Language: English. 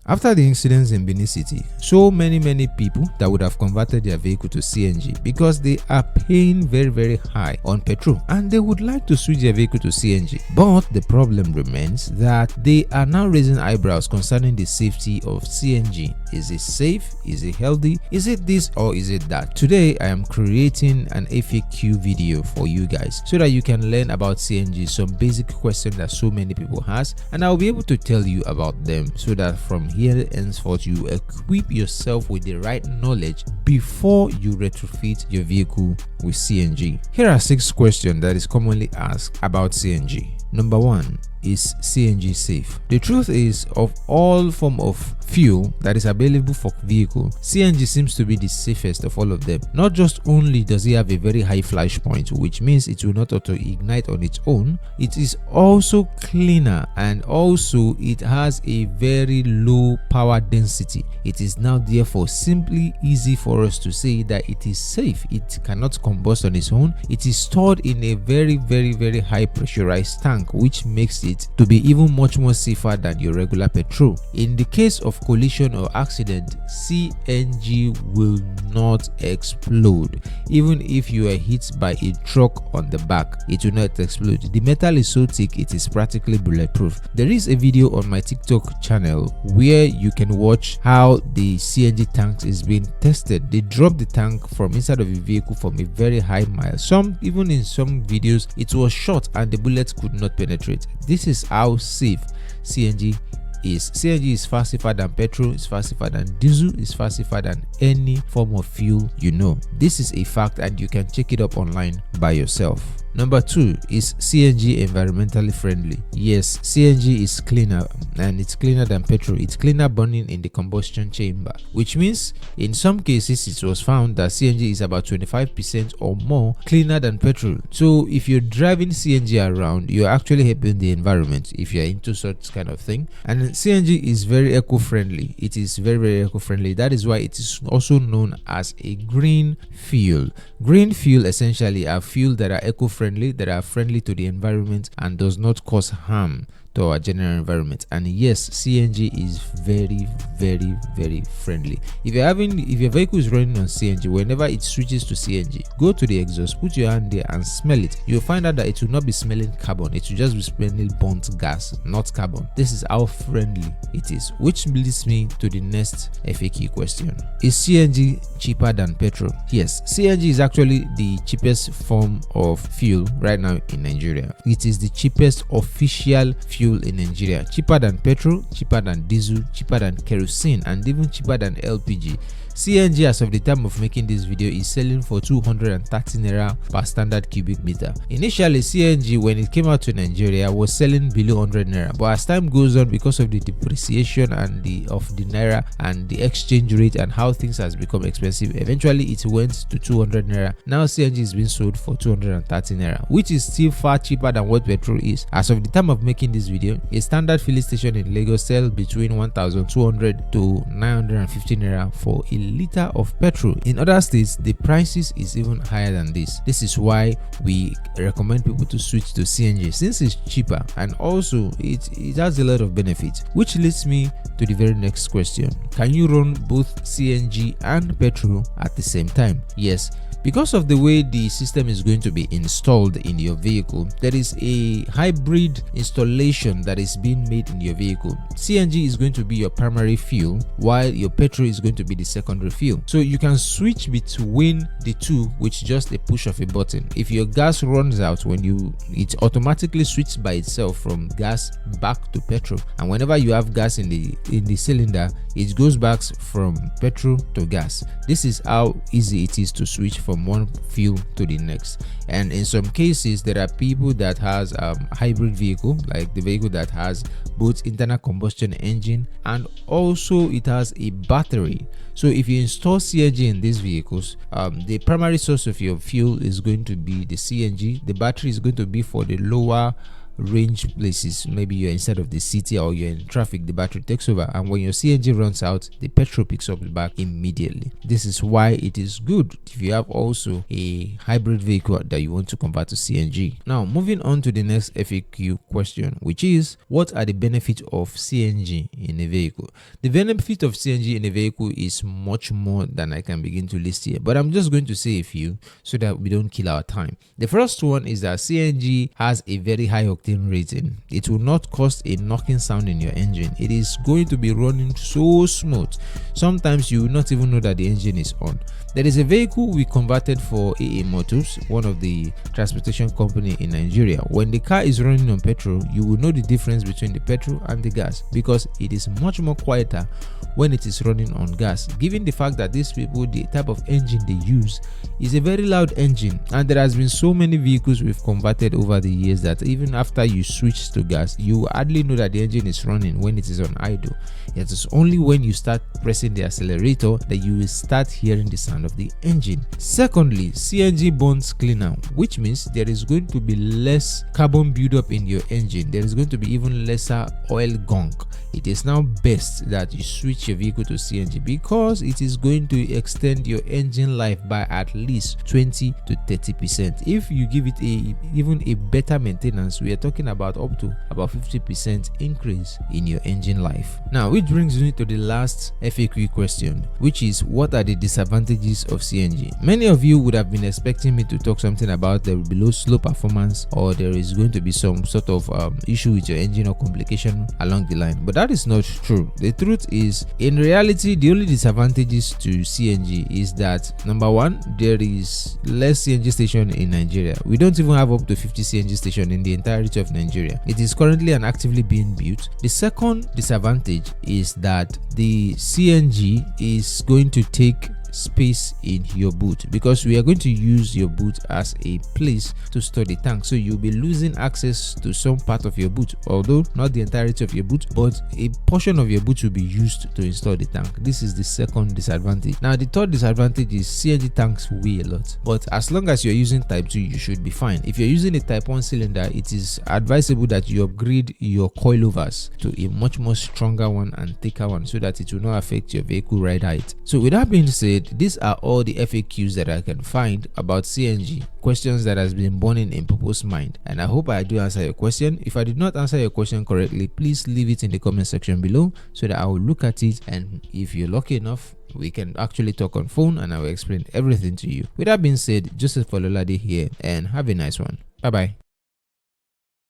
After the incidents in Benin City, so many people that would have converted their vehicle to CNG because they are paying very high on petrol and they would like to switch their vehicle to CNG. But the problem remains that they are now raising eyebrows concerning the safety of CNG. Is it safe? Is it healthy? Is it this or is it that? Today I am creating an F.A.Q video for you guys so that you can learn about CNG, some basic questions that so many people has, and I'll be able to tell you about them so that from here henceforth you equip yourself with the right knowledge before you retrofit your vehicle with CNG. Here are 6 questions that is commonly asked about CNG. Number 1, is CNG safe? The truth is, of all form of fuel that is available for vehicle, CNG seems to be the safest of all of them. Not just only does it have a very high flash point, which means it will not auto ignite on its own, it is also cleaner and also it has a very low power density. It is now therefore simply easy for us to say that it is safe. It cannot combust on its own. It is stored in a very high pressurized tank, which makes it to be even much more safer than your regular petrol. In the case of collision or accident, CNG will not explode. Even if you are hit by a truck on the back, it will not explode. The metal is so thick it is practically bulletproof. There is a video on my TikTok channel where you can watch how the CNG tanks is being tested. They drop the tank from inside of a vehicle from a very high mile. Even in some videos it was shot and the bullets could not penetrate. This is how safe CNG is. CNG is far safer than petrol, is far safer than diesel, is far safer than any form of fuel you know. This is a fact and you can check it up online by yourself. Number 2, is CNG environmentally friendly? Yes, CNG is cleaner and it's cleaner than petrol. It's cleaner burning in the combustion chamber, which means in some cases it was found that CNG is about 25% or more cleaner than petrol. So if you're driving CNG around, you're actually helping the environment if you're into such kind of thing. And CNG is very eco-friendly. It is very eco-friendly. That is why it is also known as a green fuel. Green fuel essentially are fuel that are eco-friendly, that are friendly to the environment and does not cause harm to our general environment. And yes, CNG is very friendly. If your vehicle is running on CNG, whenever it switches to CNG, go to the exhaust, put your hand there and smell it. You'll find out that it will not be smelling carbon, it will just be smelling burnt gas, not carbon. This is how friendly it is, which leads me to the next FAQ question. Is CNG cheaper than petrol? Yes, CNG is actually the cheapest form of fuel right now in Nigeria. It is the cheapest official fuel in Nigeria, cheaper than petrol, cheaper than diesel, cheaper than kerosene, and even cheaper than LPG. CNG as of the time of making this video is selling for 230 naira per standard cubic meter. Initially, CNG when it came out to Nigeria was selling below 100 naira, but as time goes on, because of the depreciation and of the naira and the exchange rate and how things has become expensive, eventually it went to 200 naira. Now CNG is being sold for 230 naira, which is still far cheaper than what petrol is. As of the time of making this video, a standard filling station in Lagos sells between 1,200 to 950 naira for a liter of petrol. In other states, the prices is even higher than this. This is why we recommend people to switch to CNG, since it's cheaper and also it has a lot of benefits. Which leads me to the very next question. Can you run both CNG and petrol at the same time? Yes. Because of the way the system is going to be installed in your vehicle, there is a hybrid installation that is being made in your vehicle. CNG is going to be your primary fuel, while your petrol is going to be the secondary fuel. So you can switch between the two with just a push of a button. If your gas runs out, it automatically switches by itself from gas back to petrol, and whenever you have gas in the cylinder, it goes back from petrol to gas. This is how easy it is to switch from one fuel to the next. And in some cases, there are people that has hybrid vehicle, like the vehicle that has both internal combustion engine and also it has a battery. So if you install CNG in these vehicles, the primary source of your fuel is going to be the CNG. The battery is going to be for the lower range places, maybe you're inside of the city or you're in traffic, the battery takes over, and when your CNG runs out, the petrol picks up back immediately. This is why it is good if you have also a hybrid vehicle that you want to convert to CNG. Now moving on to the next FAQ question, which is what are the benefits of CNG in a vehicle? The benefit of CNG in a vehicle is much more than I can begin to list here, but I'm just going to say a few so that we don't kill our time. The first one is that CNG has a very high octane rating. It will not cause a knocking sound in your engine. It is going to be running so smooth. Sometimes you will not even know that the engine is on. There is a vehicle we converted for AA Motors, one of the transportation company in Nigeria. When the car is running on petrol, you will know the difference between the petrol and the gas because it is much more quieter when it is running on gas, given the fact that these people, the type of engine they use is a very loud engine, and there has been so many vehicles we've converted over the years that even after you switch to gas, you hardly know that the engine is running when it is on idle. It is only when you start pressing the accelerator that you will start hearing the sound of the engine. Secondly, CNG burns cleaner, which means there is going to be less carbon buildup in your engine. There is going to be even lesser oil gunk. It is now best that you switch your vehicle to CNG because it is going to extend your engine life by at least 20 to 30%. If you give it even a better maintenance, we are talking about up to about 50% increase in your engine life. Now, which brings me to the last FAQ question, which is what are the disadvantages of CNG? Many of you would have been expecting me to talk something about the below slow performance, or there is going to be some sort of issue with your engine or complication along the line, but that is not true. The truth is, in reality, the only disadvantages to CNG is that number one, there is less CNG station in Nigeria. We don't even have up to 50 CNG station in the entirety of Nigeria. It is currently and actively being built. The second disadvantage is that the CNG is going to take space in your boot because we are going to use your boot as a place to store the tank, so you'll be losing access to some part of your boot, although not the entirety of your boot, but a portion of your boot will be used to install the tank. This is the second disadvantage. Now the third disadvantage is CNG tanks weigh a lot, but as long as you're using type 2, you should be fine. If you're using a type 1 cylinder, it is advisable that you upgrade your coilovers to a much more stronger one and thicker one so that it will not affect your vehicle ride height. So with that being said, these are all the FAQs that I can find about CNG, questions that has been burning in people's mind, and I hope I do answer your question. If I did not answer your question correctly, please leave it in the comment section below so that I will look at it, and if you're lucky enough, we can actually talk on phone and I will explain everything to you. With that being said, Joseph Ololade here, and have a nice one. Bye bye.